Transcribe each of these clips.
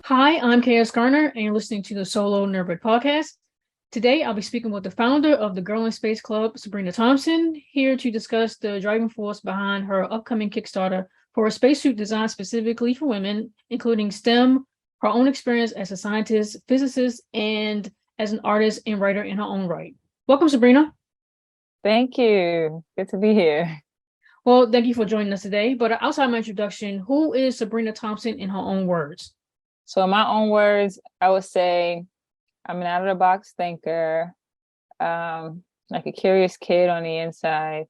Hi, I'm KS Garner, and you're listening to the Solo Nerdbird podcast. Today, I'll be speaking with the founder of the Girl in Space Club, Sabrina Thompson, here to discuss the driving force behind her upcoming Kickstarter for a spacesuit designed specifically for women, including STEM, her own experience as a scientist, physicist, and as an artist and writer in her own right. Welcome, Sabrina. Thank you. Good to be here. Well, thank you for joining us today. But outside my introduction, who is Sabrina Thompson in her own words? So, in my own words, I would say I'm an out of the box thinker, like a curious kid on the inside,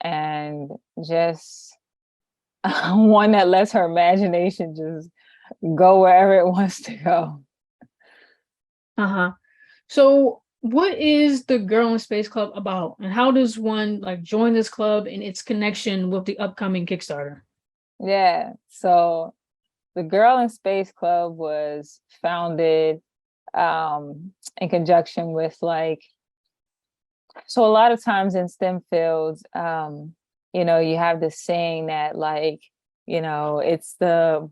and just one that lets her imagination just go wherever it wants to go. Uh-huh. So, what is the Girl in Space Club about, and how does one join this club and its connection with the upcoming Kickstarter? Yeah. So, the Girl in Space Club was founded in conjunction with so a lot of times in STEM fields, you have this saying that it's the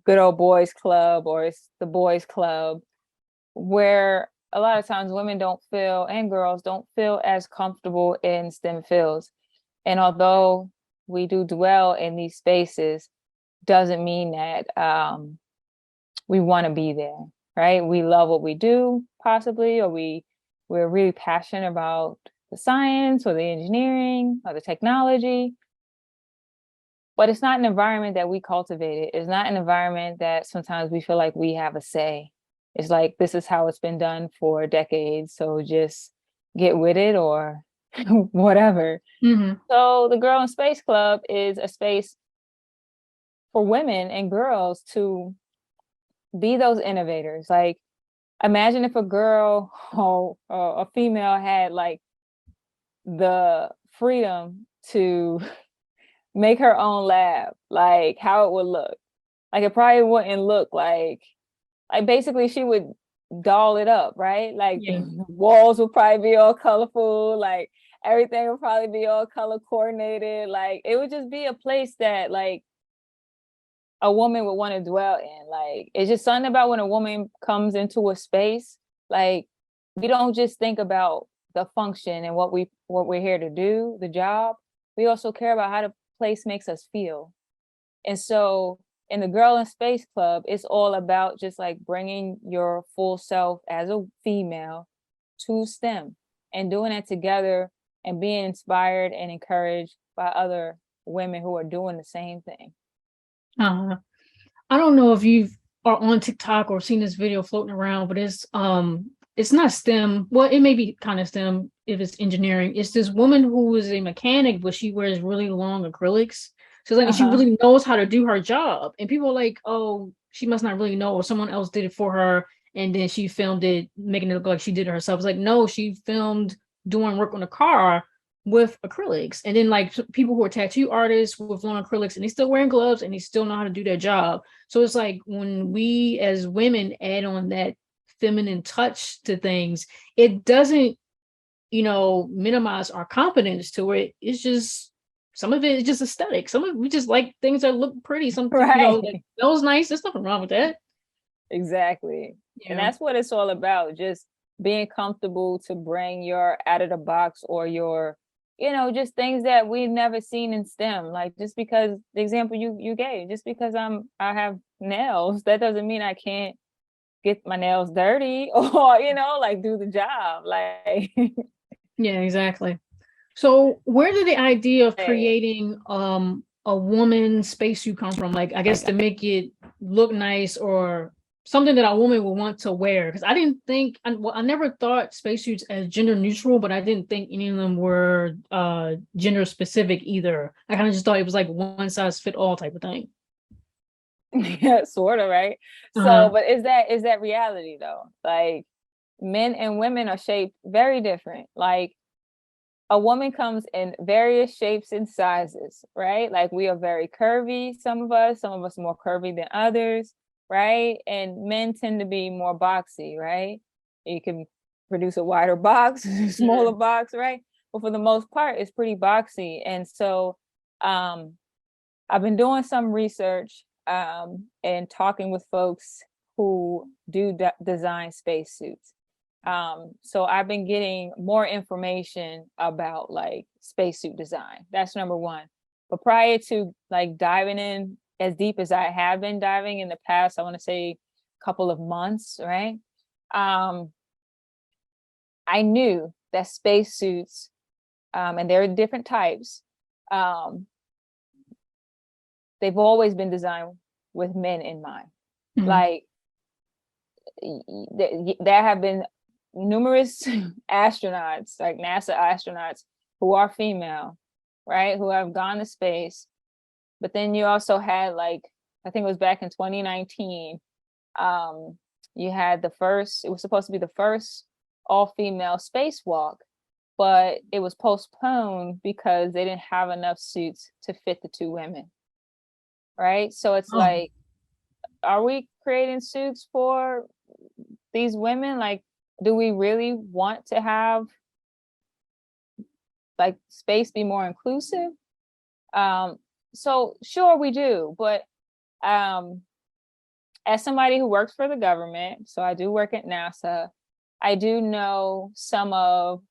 good old boys club or it's the boys club, where a lot of times women don't feel and girls don't feel as comfortable in STEM fields. And although we do dwell in these spaces, doesn't mean that we want to be there, right? We love what we do, possibly, or we're really passionate about the science or the engineering or the technology, but it's not an environment that we cultivated. It's not an environment that sometimes we feel like we have a say. It's like, this is how it's been done for decades, so just get with it or whatever. Mm-hmm. So the Girl in Space Club is a space for women and girls to be those innovators. Like, imagine if a girl or a female had the freedom to make her own lab, like how it would look. Like, it probably wouldn't look like basically she would doll it up, right? Like, Yeah. the walls would probably be all colorful, like everything would probably be all color coordinated. Like, it would just be a place that a woman would want to dwell in. Like, it's just something about when a woman comes into a space, like, we don't just think about the function and what we're here to do, the job. We also care about how the place makes us feel. And so in the Girl in Space Club, it's all about just like bringing your full self as a female to STEM and doing it together and being inspired and encouraged by other women who are doing the same thing. Uh, I don't know if you are on TikTok or seen this video floating around, but it's not STEM. Well, it may be kind of STEM if it's engineering. It's this woman who is a mechanic, but she wears really long acrylics. So she Uh-huh. really knows how to do her job. And people are like, oh, she must not really know, or someone else did it for her, and then she filmed it, making it look like she did it herself. It's like, no, she filmed doing work on the car with acrylics. And then people who are tattoo artists with long acrylics and they still wearing gloves and they still know how to do their job. So it's like when we as women add on that feminine touch to things, it doesn't, minimize our competence to it. It's just some of it is just aesthetic. Some of it, we just like things that look pretty. Something, Right. that smells nice. There's nothing wrong with that. Exactly. And Yeah. that's what it's all about. Just being comfortable to bring your out of the box or your, just things that we've never seen in STEM. Like, just because the example you gave, just because I have nails, that doesn't mean I can't get my nails dirty or, do the job. Like, Yeah, exactly. So where did the idea of creating a woman spacesuit come from? Like, I guess to make it look nice or something that a woman would want to wear. Because I didn't think, I never thought spacesuits as gender neutral, but I didn't think any of them were gender specific either. I kind of just thought it was like one size fit all type of thing. yeah, sort of, right? So, Uh-huh. but is that reality though? Like, men and women are shaped very different. Like, a woman comes in various shapes and sizes, right? Like, we are very curvy, some of us more curvy than others, right? And men tend to be more boxy, right? You can produce a wider box, smaller Mhm. box, right? But for the most part, it's pretty boxy. And so I've been doing some research and talking with folks who do design spacesuits. So I've been getting more information about like spacesuit design. That's number one. But prior to like diving in as deep as I have been diving in the past, I want to say a couple of months, right? I knew that spacesuits, and there are different types, they've always been designed with men in mind. Mm-hmm. Like there have been numerous astronauts, like NASA astronauts, who are female, right? Who have gone to space. But then you also had, like, I think it was back in 2019, you had it was supposed to be the first all-female spacewalk, but it was postponed because they didn't have enough suits to fit the two women, right? So it's like, are we creating suits for these women? Like, do we really want to have like space be more inclusive? So sure we do, but as somebody who works for the government, so I do work at NASA, I do know some of,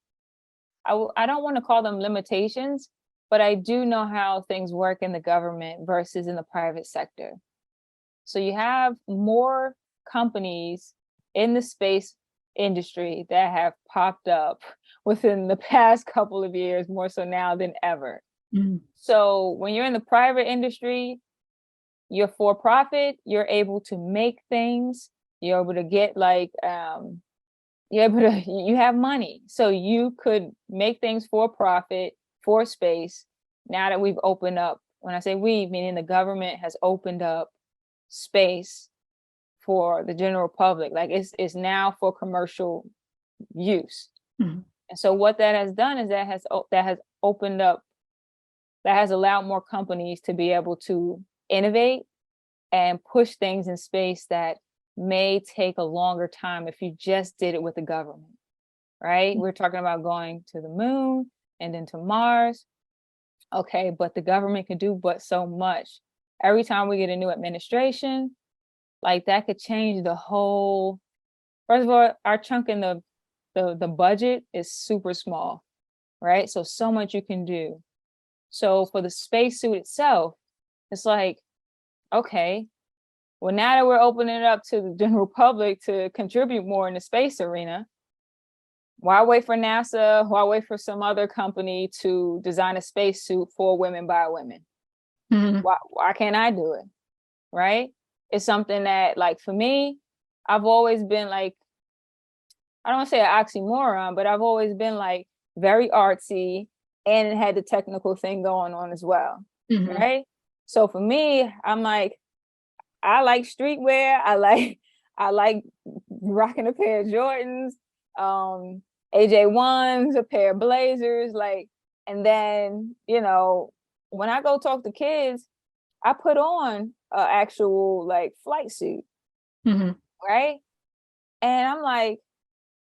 I don't want to call them limitations, but I do know how things work in the government versus in the private sector. So you have more companies in the space industry that have popped up within the past couple of years, more so now than ever. Mm-hmm. So when you're in the private industry, you're for profit, you're able to make things, you're able to get like, you have money. So you could make things for profit, for space. Now that we've opened up, when I say we, meaning the government has opened up space for the general public, like it's now for commercial use. Mm-hmm. And so what that has done is that has opened up, that has allowed more companies to be able to innovate and push things in space that may take a longer time if you just did it with the government, right? Mm-hmm. We're talking about going to the moon and then to Mars. Okay, but the government can do but so much. Every time we get a new administration, like that could change the whole. First of all, our chunk in the budget is super small, right? So much you can do. So for the spacesuit itself, it's like, okay, well, now that we're opening it up to the general public to contribute more in the space arena, why wait for NASA? Why wait for some other company to design a spacesuit for women by women? Mm-hmm. Why can't I do it? Right? It's something that, like, for me, I've always been like, I don't want to say an oxymoron, but I've always been like very artsy, and it had the technical thing going on as well. Mm-hmm. Right? So for me, I'm like, I like streetwear. I like rocking a pair of Jordans, AJ1s, a pair of blazers, like, and then, you know, when I go talk to kids, I put on an actual like flight suit, mm-hmm. right? And I'm like,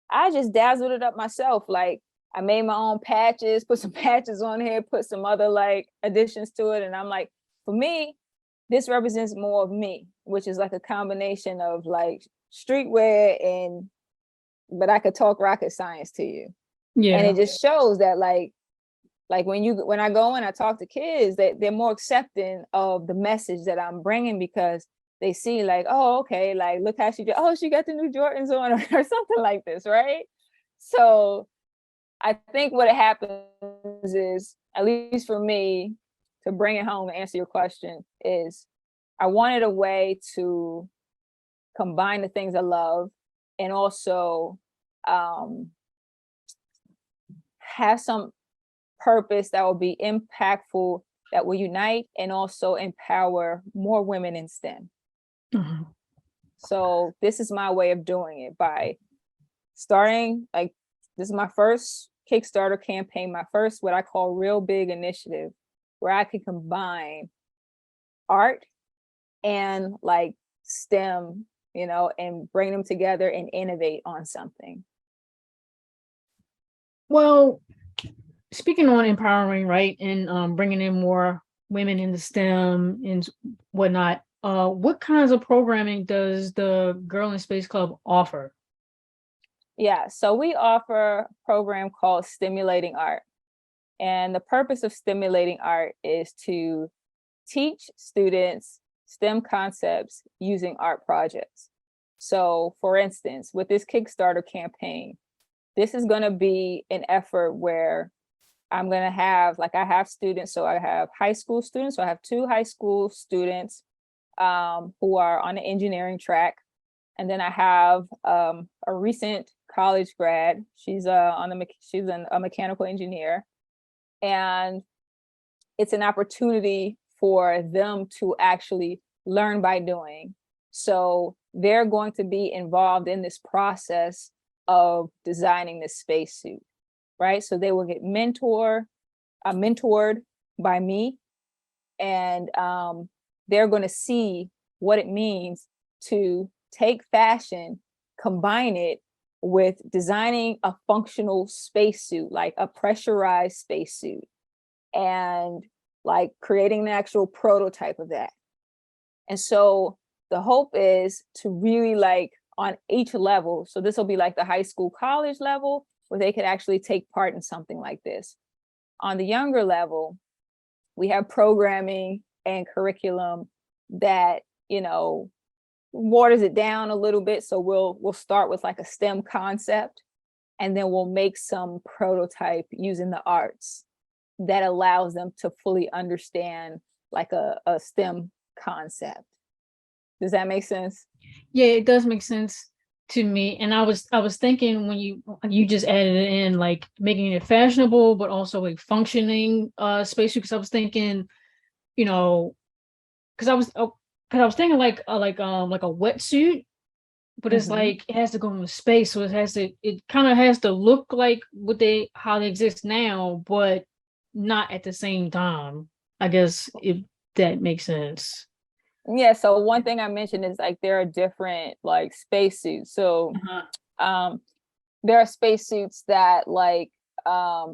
I just dazzled it up myself. Like, I made my own patches, put some patches on here, put some other like additions to it. And I'm like, for me, this represents more of me, which is like a combination of like streetwear but I could talk rocket science to you. Yeah. And it just shows that like when I go and I talk to kids, they're more accepting of the message that I'm bringing, because they see like, oh, okay, like, look how she got the new Jordans on, or something like this, right? So I think what happens is, at least for me, to bring it home and answer your question, is I wanted a way to combine the things I love and also have some purpose that will be impactful, that will unite and also empower more women in STEM. Mm-hmm. So this is my way of doing it, by starting, like, this is my first Kickstarter campaign, my first what I call real big initiative, where I can combine art and like STEM, you know, and bring them together and innovate on something. Well, speaking on empowering, right, and bringing in more women into STEM and whatnot, what kinds of programming does the Girl in Space Club offer? Yeah, so we offer a program called Stimulating Art. And the purpose of Stimulating Art is to teach students STEM concepts using art projects. So for instance, with this Kickstarter campaign, this is going to be an effort where I'm going to have, like, I have students. So I have high school students. So I have 2 high school students who are on the engineering track. And then I have a recent college grad. She's a mechanical engineer. And it's an opportunity for them to actually learn by doing. So they're going to be involved in this process of designing this spacesuit, right? So they will get mentored by me, and they're going to see what it means to take fashion, combine it with designing a functional spacesuit, like a pressurized spacesuit, and like creating an actual prototype of that. And so the hope is to really, like, on each level, so this will be like the high school, college level, where they could actually take part in something like this. On the younger level, we have programming and curriculum that, you know, waters it down a little bit. So we'll start with like a STEM concept, and then we'll make some prototype using the arts that allows them to fully understand like a STEM concept. Does that make sense? Yeah, it does make sense to me. And I was thinking when you just added it in, like making it fashionable, but also a functioning spacesuit. Because I was thinking, you know, because I was thinking like a wetsuit, but it's like it has to go into space, so it kind of has to look like how they exist now, but not at the same time. I guess if that makes sense. Yeah, so one thing I mentioned is like there are different like spacesuits. So um there are spacesuits that like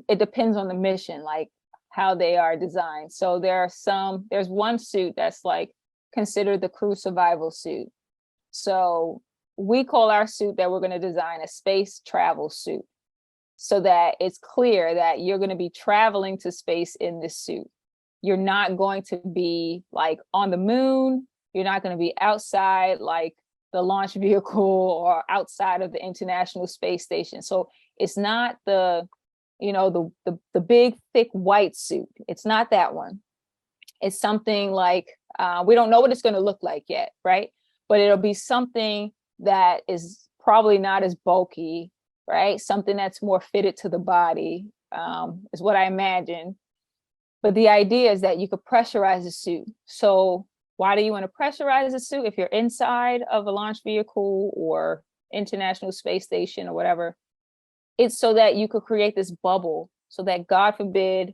it depends on the mission, like how they are designed. So there's one suit that's like considered the crew survival suit. So we call our suit that we're going to design a space travel suit, so that it's clear that you're going to be traveling to space in this suit. You're not going to be like on the moon. You're not going to be outside like the launch vehicle or outside of the International Space Station. So it's not the big thick white suit. It's not that one. It's something like we don't know what it's going to look like yet, right? But it'll be something that is probably not as bulky, right? Something that's more fitted to the body, is what I imagine. But the idea is that you could pressurize the suit. So why do you want to pressurize the suit if you're inside of a launch vehicle or International Space Station or whatever? It's so that you could create this bubble, so that, God forbid,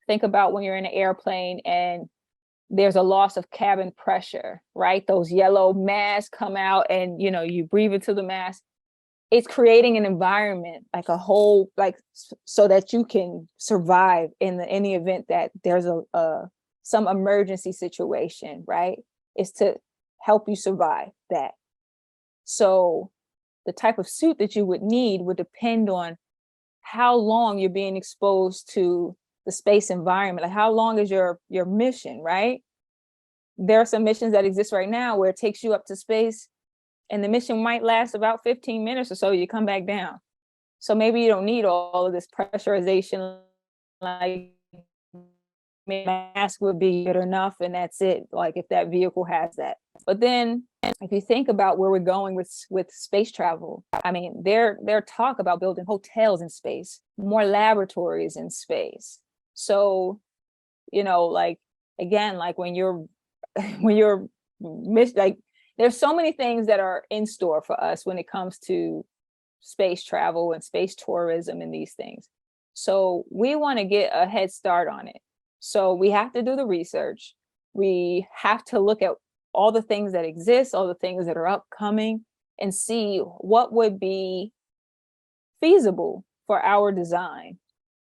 think about when you're in an airplane and there's a loss of cabin pressure, right? Those yellow masks come out and, you breathe into the mask. It's creating an environment, like a whole, like, so that you can survive in the event that there's some emergency situation, right? It's to help you survive that. So the type of suit that you would need would depend on how long you're being exposed to the space environment. Like, how long is your mission, right? There are some missions that exist right now where it takes you up to space, and the mission might last about 15 minutes or so. You come back down. So maybe you don't need all of this pressurization. Like, maybe mask would be good enough, and that's it. Like, if that vehicle has that. But then, if you think about where we're going with space travel, I mean, there talk about building hotels in space, more laboratories in space. So, like, again, like when you're like, there's so many things that are in store for us when it comes to space travel and space tourism and these things. So we want to get a head start on it. So we have to do the research. We have to look at all the things that exist, all the things that are upcoming, and see what would be feasible for our design.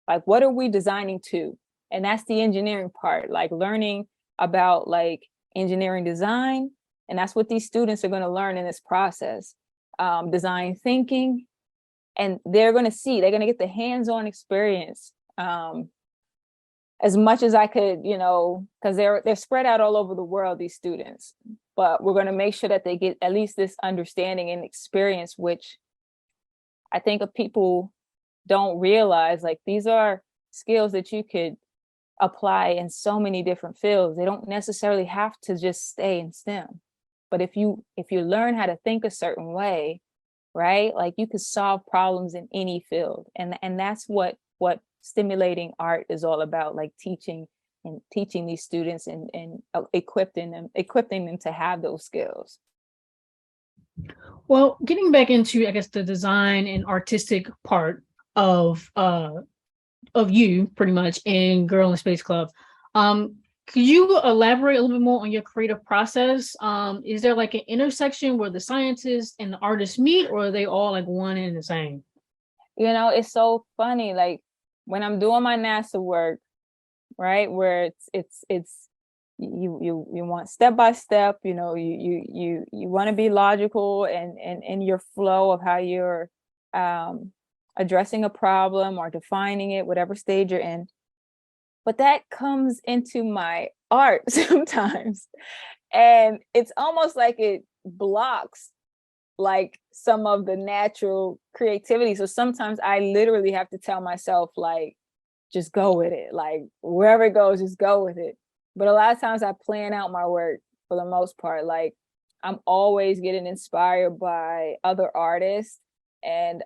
Like, what are we designing to? And that's the engineering part, like learning about like engineering design. And that's what these students are going to learn in this process. Design thinking. And they're going to get the hands-on experience as much as I could, because they're spread out all over the world, these students. But we're going to make sure that they get at least this understanding and experience, which I think people don't realize, like, these are skills that you could apply in so many different fields. They don't necessarily have to just stay in STEM. But if you learn how to think a certain way, right, like, you could solve problems in any field. And that's what stimulating art is all about, like teaching these students and equipping them to have those skills. Well, getting back into, I guess, the design and artistic part of you, pretty much, in Girl in Space Club, could you elaborate a little bit more on your creative process? Is there like an intersection where the scientists and the artists meet, or are they all like one and the same? It's so funny, like, when I'm doing my NASA work, right, where it's you want step by step, you want to be logical and in your flow of how you're addressing a problem or defining it, whatever stage you're in. But that comes into my art sometimes, and it's almost like it blocks like some of the natural creativity. So sometimes I literally have to tell myself, like, just go with it. Like, wherever it goes, just go with it. But a lot of times I plan out my work for the most part. Like, I'm always getting inspired by other artists and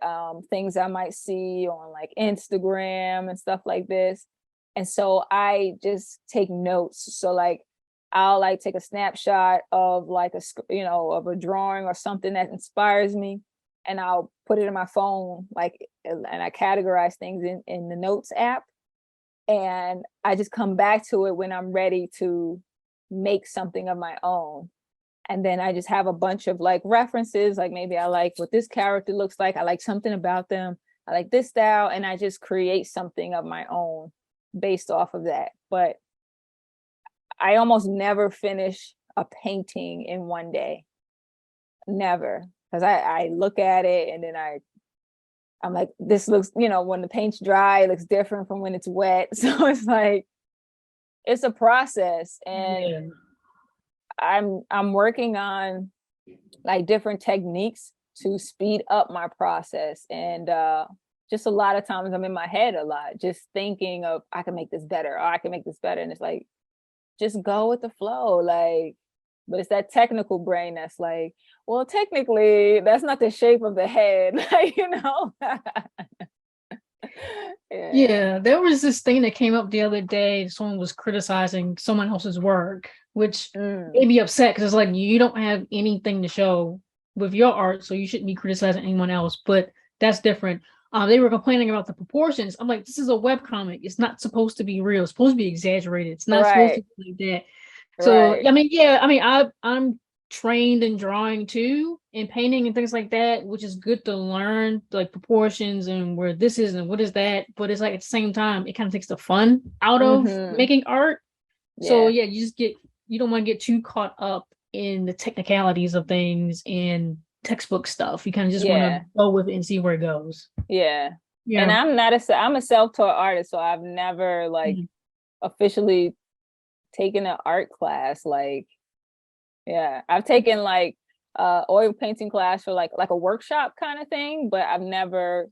things I might see on like Instagram and stuff like this. And so I just take notes. So like, I'll like take a snapshot of like of a drawing or something that inspires me, and I'll put it in my phone, like, and I categorize things in the notes app, and I just come back to it when I'm ready to make something of my own. And then I just have a bunch of like references, like maybe I like what this character looks like, I like something about them, I like this style, and I just create something of my own based off of that. But I almost never finish a painting in one day. Never. Because I look at it and then I'm like, this looks, when the paint's dry, it looks different from when it's wet. So it's like, it's a process. And I'm working on like different techniques to speed up my process. And just a lot of times I'm in my head a lot, just thinking of, I can make this better, or I can make this better. And it's like, just go with the flow. Like, but it's that technical brain that's like, well, technically that's not the shape of the head. Yeah, there was this thing that came up the other day. Someone was criticizing someone else's work, which made me upset, because it's like, you don't have anything to show with your art, so you shouldn't be criticizing anyone else. But that's different. They were complaining about the proportions. I'm like, this is a webcomic. It's not supposed to be real. It's supposed to be exaggerated. It's not supposed to be like that. So, I'm trained in drawing too, and painting and things like that, which is good to learn, like proportions and where this is and what is that. But it's like, at the same time, it kind of takes the fun out of making art. Yeah. So yeah, you don't want to get too caught up in the technicalities of things and textbook stuff. You kind of just want to go with it and see where it goes. Yeah. And I'm a self-taught artist, so I've never like officially taken an art class. Like, I've taken like oil painting class for like a workshop kind of thing, but I've never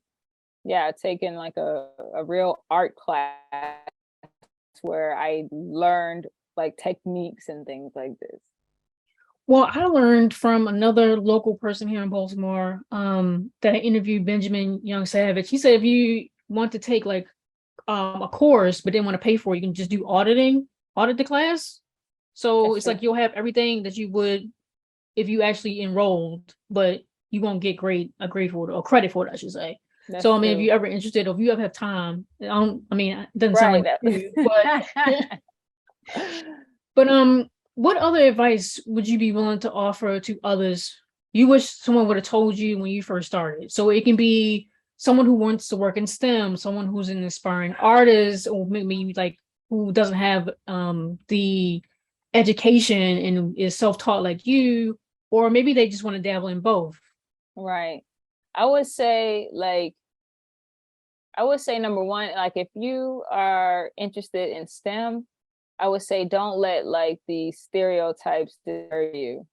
taken like a real art class where I learned like techniques and things like this. Well, I learned from another local person here in Baltimore that I interviewed, Benjamin Young Savage. He said if you want to take like a course but didn't want to pay for it, you can just do audit the class. So it's like you'll have everything that you would if you actually enrolled, but you won't get a grade for it, or credit for it, I should say. That's so I mean, true. If you're ever interested, or if you ever have time, it doesn't sound like that. But what other advice would you be willing to offer to others you wish someone would have told you when you first started? So it can be someone who wants to work in STEM, someone who's an aspiring artist, or maybe like who doesn't have the education and is self-taught like you, or maybe they just want to dabble in both. Right. I would say number one, like if you are interested in STEM, I would say don't let like the stereotypes deter you.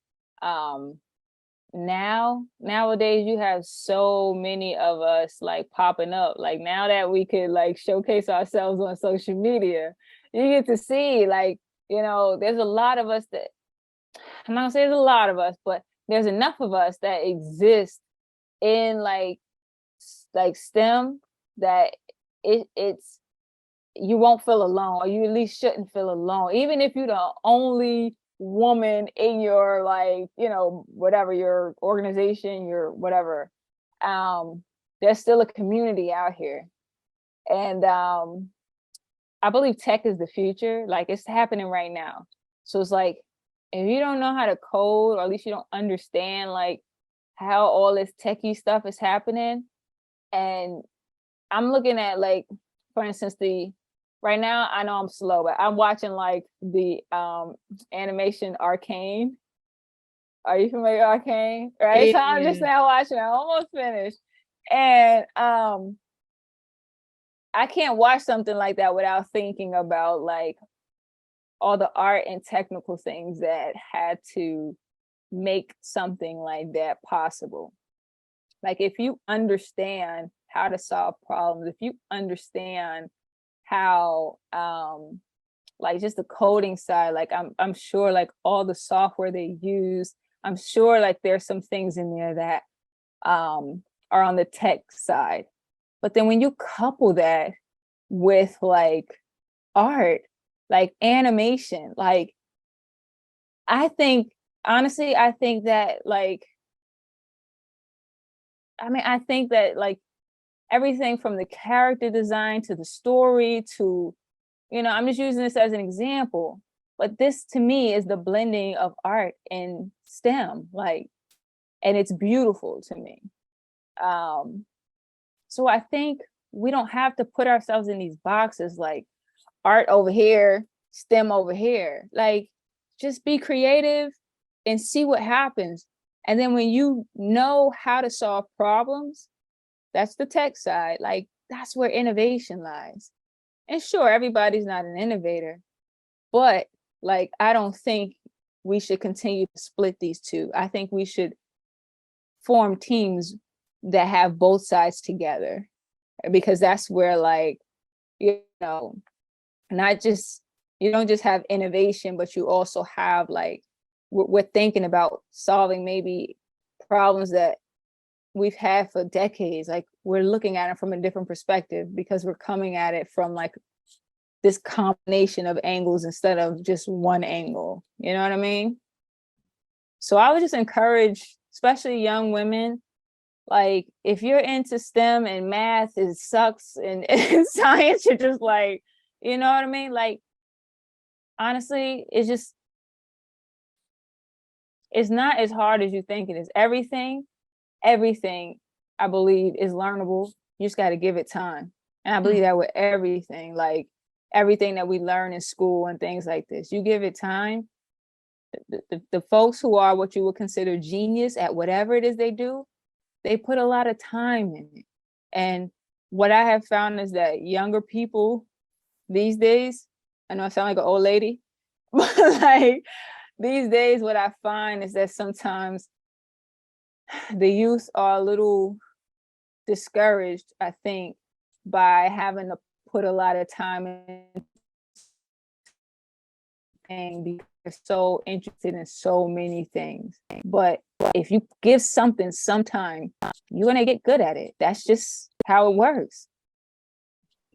Nowadays you have so many of us like popping up. Like now that we could like showcase ourselves on social media, you get to see like, there's a lot of us that, I'm not gonna say there's a lot of us, but there's enough of us that exist in like STEM that it's you won't feel alone, or you at least shouldn't feel alone, even if you're the only woman in your like whatever your organization, your whatever. There's still a community out here, and I believe tech is the future. Like it's happening right now. So it's like if you don't know how to code, or at least you don't understand like how all this techie stuff is happening, and I'm looking at like, for instance, right now I know I'm slow, but I'm watching like the animation Arcane. Are you familiar with Arcane? Right. So I'm just now watching. I'm almost finished. And I can't watch something like that without thinking about like all the art and technical things that had to make something like that possible. Like if you understand how to solve problems, if you understand how like just the coding side, like I'm sure like all the software they use, I'm sure like there's some things in there that are on the tech side. But then when you couple that with like art, like animation, like I think that like I think that like everything from the character design to the story to, I'm just using this as an example, but this to me is the blending of art and STEM, like, and it's beautiful to me. So I think we don't have to put ourselves in these boxes like art over here, STEM over here. Like, just be creative and see what happens. And then when you know how to solve problems, that's the tech side. Like, that's where innovation lies. And sure, everybody's not an innovator, but like, I don't think we should continue to split these two. I think we should form teams that have both sides together, because that's where like, not just, you don't just have innovation, but you also have like, we're thinking about solving maybe problems that we've had for decades. Like we're looking at it from a different perspective because we're coming at it from like this combination of angles instead of just one angle. You know what I mean? So I would just encourage, especially young women, like if you're into STEM and math, it sucks, and science, you're just like, you know what I mean? Like, honestly, it's not as hard as you think it is. Everything, I believe, is learnable. You just got to give it time. And I believe that with everything, like everything that we learn in school and things like this, you give it time. The folks who are what you would consider genius at whatever it is they do, they put a lot of time in it. And what I have found is that younger people these days, I know I sound like an old lady, but like these days, what I find is that sometimes the youth are a little discouraged, I think, by having to put a lot of time in, because they're so interested in so many things. But if you give something some time, you're going to get good at it. That's just how it works.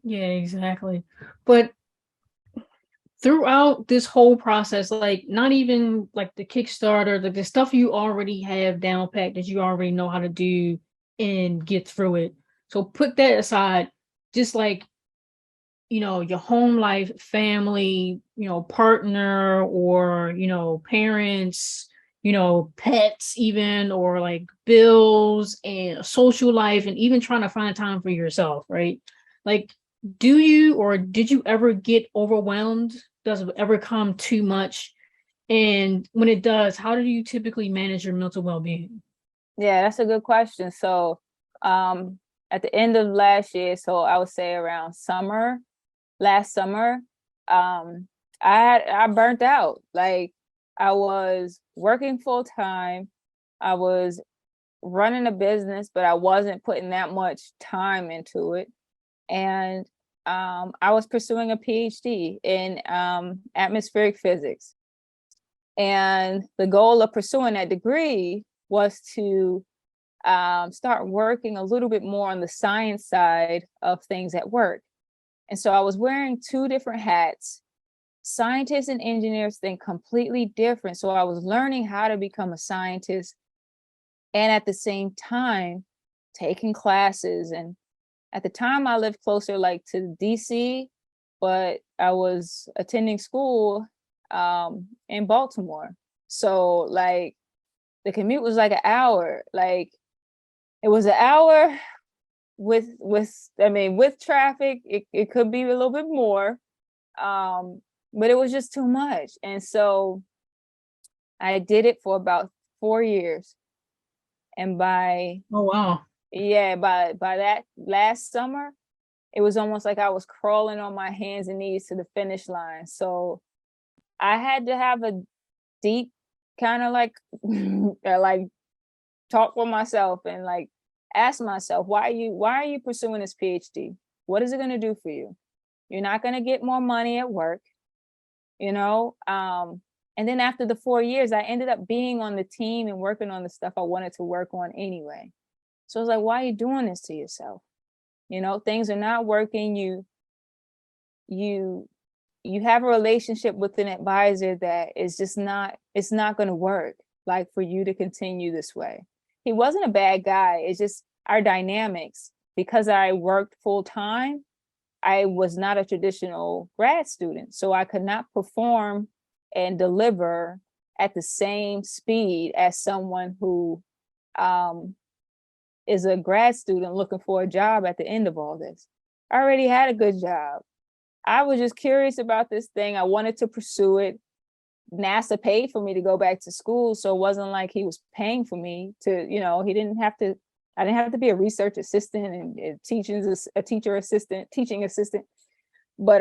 Yeah, exactly. But throughout this whole process, like not even like the Kickstarter, like the stuff you already have down packed that you already know how to do and get through it. So put that aside, just like, your home life, family, partner, or, parents, pets even, or like bills and social life, and even trying to find time for yourself, right? Like, do you or did you ever get overwhelmed? Does it ever come too much? And when it does, how do you typically manage your mental well-being? Yeah, that's a good question. So, at the end of last year, so I would say around last summer, I burnt out. Like, I was working full time. I was running a business, but I wasn't putting that much time into it. And I was pursuing a PhD in atmospheric physics. And the goal of pursuing that degree was to start working a little bit more on the science side of things at work. And so I was wearing two different hats. Scientists and engineers think completely different. So I was learning how to become a scientist and at the same time taking classes. And at the time I lived closer like to DC, but I was attending school in Baltimore. So like the commute was like an hour. Like it was an hour with traffic, it could be a little bit more. But it was just too much. And so I did it for about 4 years. And by Oh, wow. by that last summer, it was almost like I was crawling on my hands and knees to the finish line. So I had to have a deep kind of like like talk with myself and like ask myself, why are you pursuing this PhD? What is it going to do for you? You're not going to get more money at work, you know? And then after the 4 years, I ended up being on the team and working on the stuff I wanted to work on anyway. So I was like, why are you doing this to yourself? You know, things are not working. You have a relationship with an advisor that is just not, it's not going to work like for you to continue this way. He wasn't a bad guy. It's just our dynamics. Because I worked full time, I was not a traditional grad student. So I could not perform and deliver at the same speed as someone who is a grad student looking for a job at the end of all this. I already had a good job. I was just curious about this thing. I wanted to pursue it. NASA paid for me to go back to school. So it wasn't like he was paying for me to, you know, I didn't have to be a research assistant and teaching assistant. But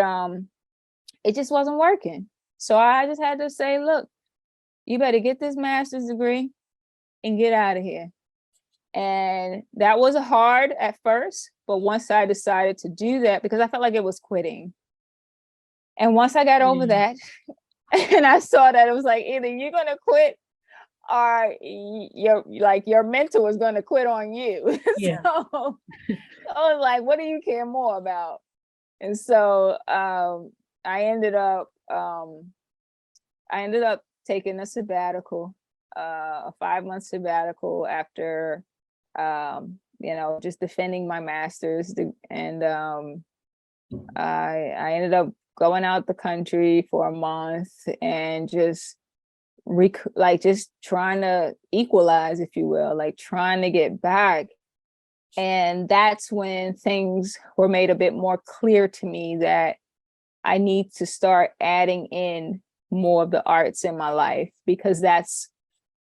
it just wasn't working. So I just had to say, look, you better get this master's degree and get out of here. And that was hard at first. But once I decided to do that, because I felt like it was quitting. And once I got over that, and I saw that it was like, either you're going to quit or your mentor is going to quit on you. Yeah. So I was like, what do you care more about? And so I ended up taking a sabbatical, a 5-month sabbatical after, just defending my master's. And I ended up going out the country for a month and just trying to equalize, if you will, like trying to get back. And that's when things were made a bit more clear to me that I need to start adding in more of the arts in my life, because that's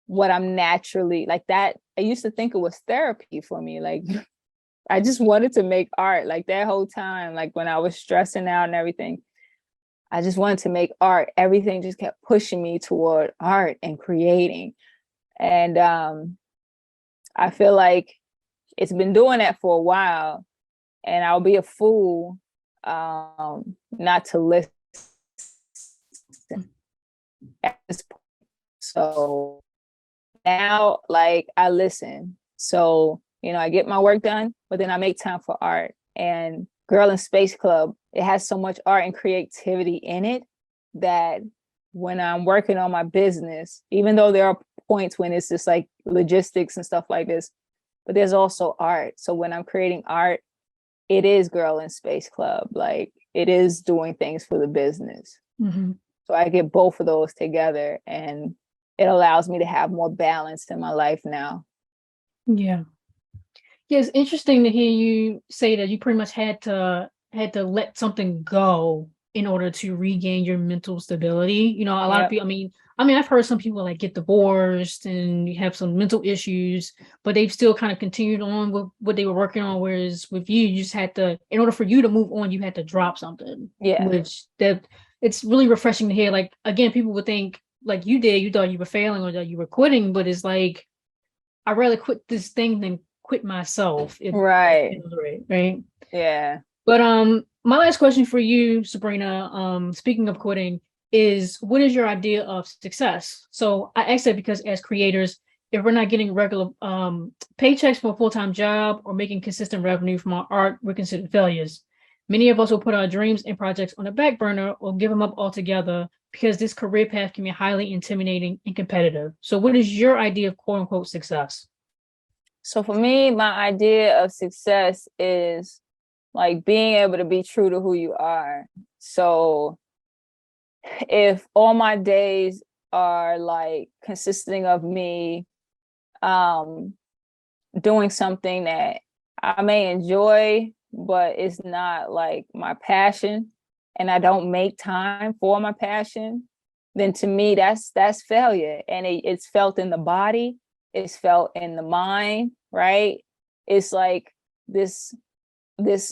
what I'm naturally like. That I used to think it was therapy for me. Like I just wanted to make art like that whole time. Like when I was stressing out and everything, I just wanted to make art. Everything just kept pushing me toward art and creating. And I feel like it's been doing that for a while, and I'll be a fool not to listen at this point. So now, like, I listen. So, I get my work done, but then I make time for art. And Girl in Space Club, it has so much art and creativity in it that when I'm working on my business, even though there are points when it's just like logistics and stuff like this, but there's also art. So when I'm creating art, it is Girl in Space Club. Like it is doing things for the business. Mm-hmm. So I get both of those together, and it allows me to have more balance in my life now. Yeah. Yeah, it's interesting to hear you say that you pretty much had to let something go in order to regain your mental stability. You know, a lot of people, I've heard some people like get divorced and have some mental issues, but they've still kind of continued on with what they were working on. Whereas with you, you just had to, in order for you to move on, you had to drop something. Yeah. Which that it's really refreshing to hear. Like, again, people would think like you did, you thought you were failing or that you were quitting, but it's like, I'd rather quit this thing than quit myself. Right. Right. Yeah. But my last question for you, Sabrina, speaking of quitting, is what is your idea of success? So I ask that because as creators, if we're not getting regular paychecks for a full-time job or making consistent revenue from our art, we're considered failures. Many of us will put our dreams and projects on the back burner or give them up altogether because this career path can be highly intimidating and competitive. So what is your idea of quote unquote success? So for me, my idea of success is like being able to be true to who you are. So if all my days are like consisting of me doing something that I may enjoy, but it's not like my passion, and I don't make time for my passion, then to me that's failure. And it's felt in the body, it's felt in the mind, right? It's like this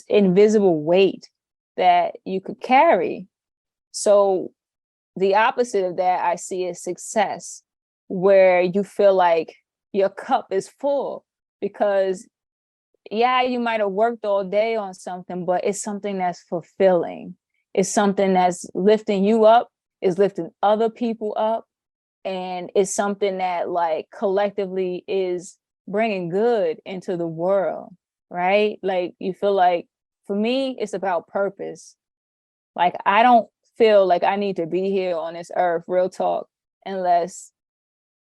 invisible weight that you could carry. So the opposite of that I see is success, where you feel like your cup is full because you might have worked all day on something, but it's something that's fulfilling. It's something that's lifting you up, is lifting other people up, and it's something that like collectively is bringing good into the world, right? Like you feel like, for me, it's about purpose. Like I don't feel like I need to be here on this earth, real talk, unless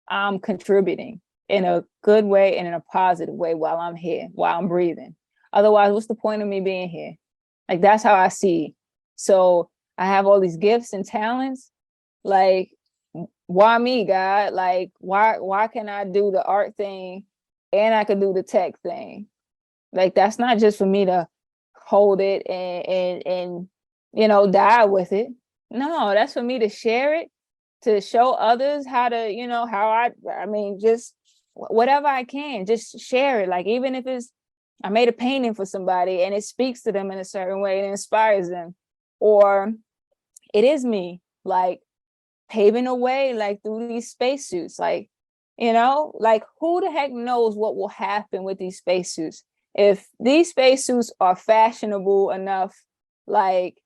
I'm contributing in a good way and in a positive way while I'm here, while I'm breathing. Otherwise, what's the point of me being here? Like that's how I see. So I have all these gifts and talents. Like, why me, God? Like, why can I do the art thing and I can do the tech thing? Like, that's not just for me to hold it and die with it. No, that's for me to share it, to show others how to, how just whatever I can, just share it. Like, even if it's, I made a painting for somebody and it speaks to them in a certain way and inspires them, or it is me, like, paving a way, like, through these spacesuits, like, like, who the heck knows what will happen with these spacesuits? If these spacesuits are fashionable enough, like,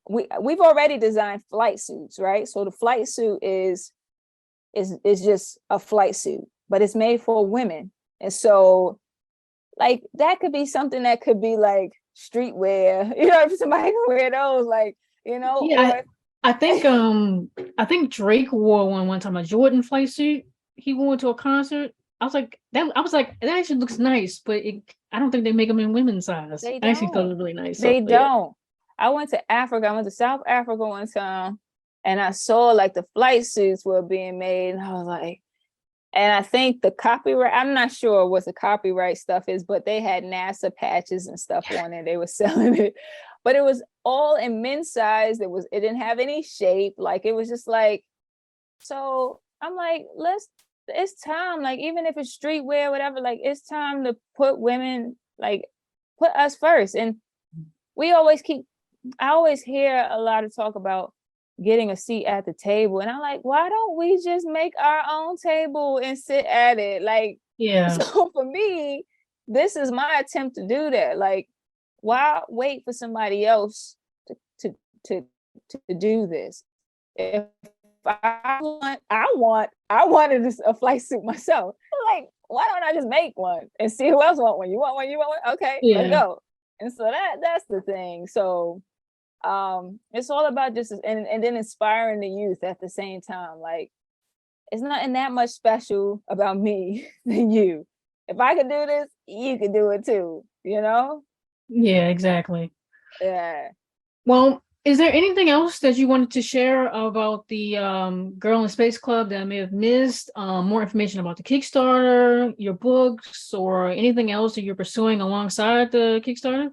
we've already designed flight suits, right? So the flight suit is just a flight suit, but it's made for women. And so, like, that could be something that could be like streetwear, if somebody can wear those, like, Yeah, I think Drake wore one time, a Jordan flight suit. He wore it to a concert. I was like, that actually looks nice, but I don't think they make them in women's size. I actually thought it was really nice. They don't. I went to Africa. I went to South Africa one time, and I saw like the flight suits were being made, and I was like, and I think the copyright, I'm not sure what the copyright stuff is, but they had NASA patches and stuff on it. They were selling it, but it was all in men's size. It didn't have any shape. Like, it was just like, so I'm like, it's time. Like, even if it's streetwear, whatever, like, it's time to put women, like, put us first. And I always hear a lot of talk about getting a seat at the table. And I'm like, why don't we just make our own table and sit at it? Like, yeah. So for me, this is my attempt to do that. Like, why wait for somebody else to do this? If I wanted a flight suit myself, like, why don't I just make one and see who else want one? You want one? You want one? Okay, Let's go. And so that's the thing. So it's all about just and then inspiring the youth at the same time. Like, it's nothing that much special about me than you. If I could do this, you could do it too, Yeah, exactly. Yeah. Well, is there anything else that you wanted to share about the Girl in Space Club that I may have missed? More information about the Kickstarter, your books, or anything else that you're pursuing alongside the Kickstarter?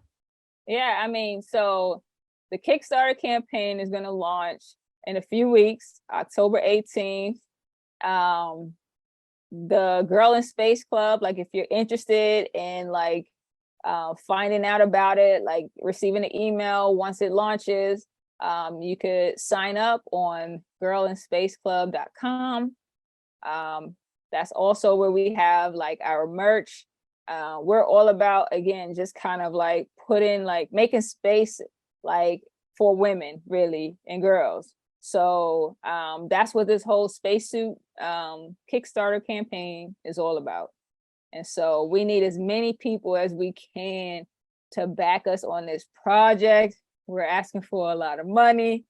Yeah, so the Kickstarter campaign is going to launch in a few weeks, October 18th. The Girl in Space Club, like if you're interested in like finding out about it, like receiving an email once it launches, you could sign up on girlinspaceclub.com. That's also where we have like our merch. We're all about, again, just kind of like making space like for women really and girls. So that's what this whole Spacesuit Kickstarter campaign is all about. And so we need as many people as we can to back us on this project. We're asking for a lot of money,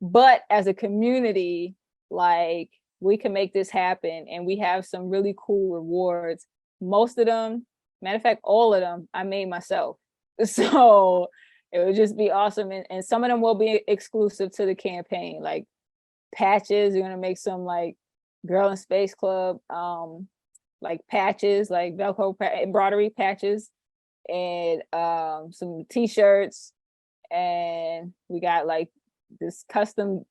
but as a community, like we can make this happen, and we have some really cool rewards. Most of them, matter of fact, all of them, I made myself. So it would just be awesome. And some of them will be exclusive to the campaign, like patches. You're gonna make some like Girl in Space Club, like patches, like Velcro embroidery patches, and some t-shirts. And we got like this custom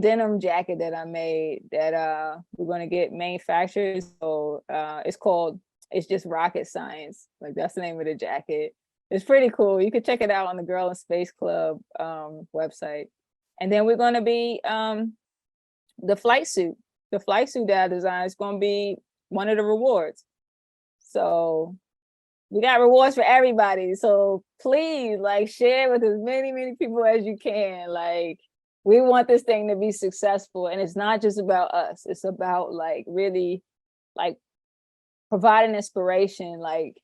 denim jacket that I made that we're gonna get manufactured. So it's just rocket science. Like that's the name of the jacket. It's pretty cool. You can check it out on the Girl in Space Club website. And then we're gonna be the flight suit that I designed is gonna be one of the rewards. So we got rewards for everybody. So please like share with as many people as you can. Like we want this thing to be successful, and it's not just about us. It's about like really like providing inspiration like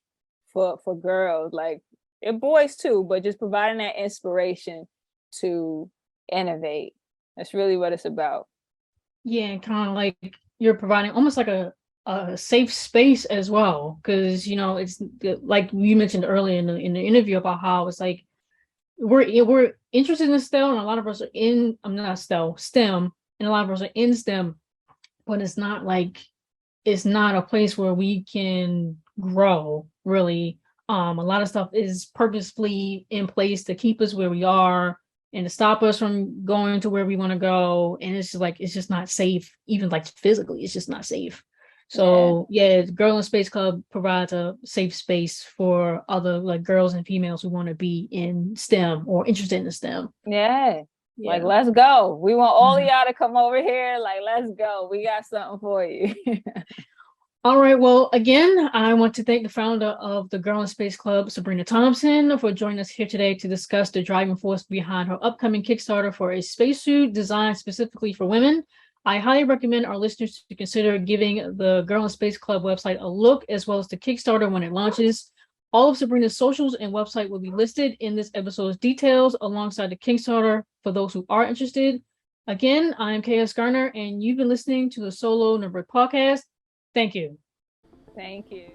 for girls, like and boys too, but just providing that inspiration to innovate. That's really what it's about. Yeah, and kind of like you're providing almost like a safe space as well, because it's like you mentioned earlier in the interview about how it's like we're interested in STEM, and a lot of us are in STEM, and a lot of us are in STEM, but it's not a place where we can grow really. A lot of stuff is purposefully in place to keep us where we are and to stop us from going to where we want to go, and it's just not safe, even like physically it's just not safe. So yeah, Girl in Space Club provides a safe space for other like girls and females who want to be in STEM or interested in STEM. Yeah. Like, let's go. We want all of y'all to come over here. Like, let's go. We got something for you. All right. Well, again, I want to thank the founder of the Girl in Space Club, Sabrina Thompson, for joining us here today to discuss the driving force behind her upcoming Kickstarter for a spacesuit designed specifically for women. I highly recommend our listeners to consider giving the Girl in Space Club website a look, as well as the Kickstarter when it launches. All of Sabrina's socials and website will be listed in this episode's details alongside the Kickstarter for those who are interested. Again, I'm KS Garner, and you've been listening to the Solo Nerd Bird Podcast. Thank you. Thank you.